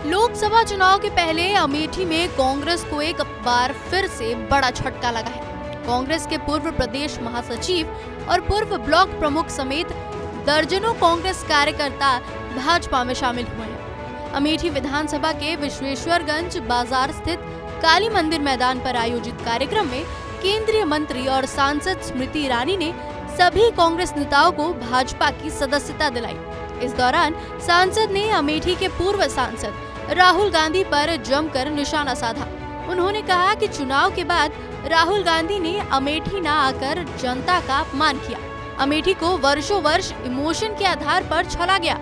लोकसभा चुनाव के पहले अमेठी में कांग्रेस को एक बार फिर से बड़ा झटका लगा है। कांग्रेस के पूर्व प्रदेश महासचिव और पूर्व ब्लॉक प्रमुख समेत दर्जनों कांग्रेस कार्यकर्ता भाजपा में शामिल हुए हैं। अमेठी विधानसभा के विश्वेश्वरगंज बाजार स्थित काली मंदिर मैदान पर आयोजित कार्यक्रम में केंद्रीय मंत्री और सांसद स्मृति ईरानी ने सभी कांग्रेस नेताओं को भाजपा की सदस्यता दिलाई। इस दौरान सांसद ने अमेठी के पूर्व सांसद राहुल गांधी पर जमकर निशाना साधा। उन्होंने कहा कि चुनाव के बाद राहुल गांधी ने अमेठी न आकर जनता का अपमान किया। अमेठी को वर्षों वर्ष इमोशन के आधार पर छला गया।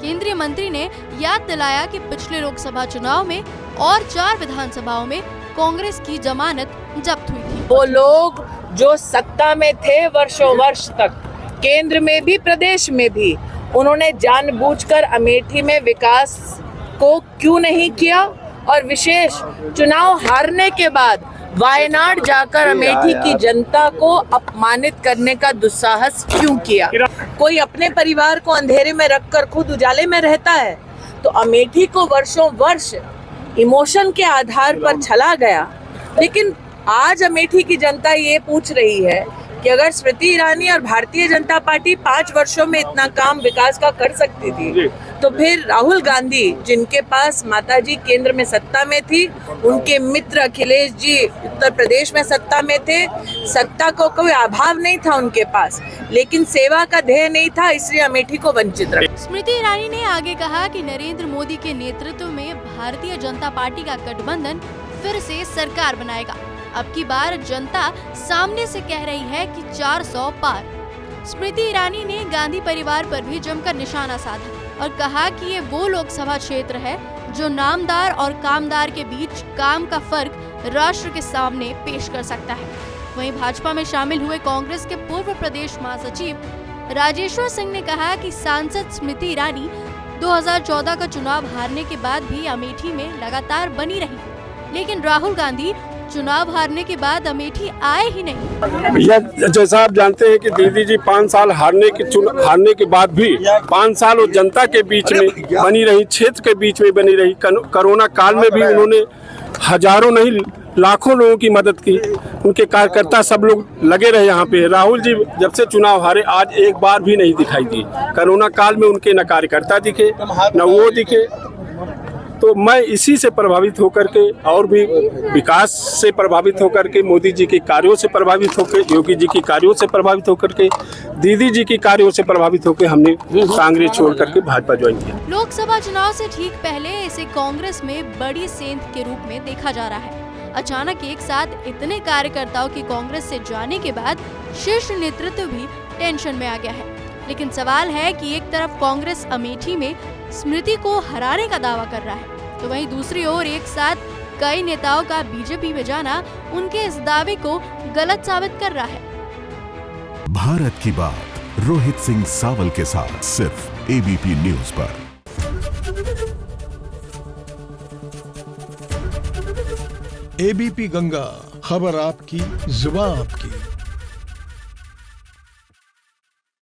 केंद्रीय मंत्री ने याद दिलाया कि पिछले लोकसभा चुनाव में और 4 विधानसभाओं में कांग्रेस की जमानत जब्त हुई थी। वो लोग जो सत्ता में थे वर्षों वर्ष तक, केंद्र में भी प्रदेश में भी, उन्होंने जानबूझकर अमेठी में विकास को क्यों नहीं किया और विशेष चुनाव हारने के बाद वायनाड जाकर अमेठी की जनता को अपमानित करने का दुस्साहस क्यों किया। कोई अपने परिवार को अंधेरे में रखकर खुद उजाले में रहता है, तो अमेठी को वर्षों वर्ष इमोशन के आधार पर छला गया। लेकिन आज अमेठी की जनता ये पूछ रही है कि अगर स्मृति ईरानी और भारतीय जनता पार्टी 5 वर्षों में इतना काम विकास का कर सकती थी, तो फिर राहुल गांधी, जिनके पास माताजी केंद्र में सत्ता में थी, उनके मित्र अखिलेश जी उत्तर प्रदेश में सत्ता में थे, सत्ता को कोई अभाव नहीं था उनके पास, लेकिन सेवा का ध्येय नहीं था, इसलिए अमेठी को वंचित रखा। स्मृति ईरानी ने आगे कहा कि नरेंद्र मोदी के नेतृत्व में भारतीय जनता पार्टी का गठबंधन फिर से सरकार बनाएगा। अब की बार जनता सामने से कह रही है कि 400 पार। स्मृति ईरानी ने गांधी परिवार पर भी जमकर निशाना साधा और कहा कि ये वो लोकसभा क्षेत्र है जो नामदार और कामदार के बीच काम का फर्क राष्ट्र के सामने पेश कर सकता है। वहीं भाजपा में शामिल हुए कांग्रेस के पूर्व प्रदेश महासचिव राजेश्वर सिंह ने कहा कि सांसद स्मृति ईरानी 2014 का चुनाव हारने के बाद भी अमेठी में लगातार बनी रही, लेकिन राहुल गांधी चुनाव हारने के बाद अमेठी आए ही नहीं। भैया, जैसा आप जानते हैं कि दीदी जी 5 साल हारने के बाद भी 5 साल वो जनता के बीच में बनी रही, क्षेत्र के बीच में बनी रही। कोरोना काल में भी उन्होंने हजारों नहीं लाखों लोगों की मदद की। उनके कार्यकर्ता सब लोग लगे रहे यहाँ पे। राहुल जी जब से चुनाव हारे आज एक बार भी नहीं दिखाई दी। कोरोना काल में उनके न कार्यकर्ता दिखे न वो दिखे। तो मैं इसी से प्रभावित होकर के और भी विकास से प्रभावित होकर के, मोदी जी के कार्यों से प्रभावित होकर, योगी जी की कार्यों से प्रभावित होकर के, दीदी जी की कार्यों से प्रभावित होकर हमने कांग्रेस छोड़ करके भाजपा ज्वाइन किया। लोकसभा चुनाव से ठीक पहले इसे कांग्रेस में बड़ी सेंध के रूप में देखा जा रहा है। अचानक एक साथ इतने कार्यकर्ताओं की कांग्रेस से जाने के बाद शीर्ष नेतृत्व भी टेंशन में आ गया है। लेकिन सवाल है कि एक तरफ कांग्रेस अमेठी में स्मृति को हराने का दावा कर रहा है, तो वहीं दूसरी ओर एक साथ कई नेताओं का बीजेपी में जाना उनके इस दावे को गलत साबित कर रहा है। भारत की बात रोहित सिंह सावल के साथ सिर्फ एबीपी न्यूज पर। एबीपी गंगा, खबर आपकी, जुबान आपकी।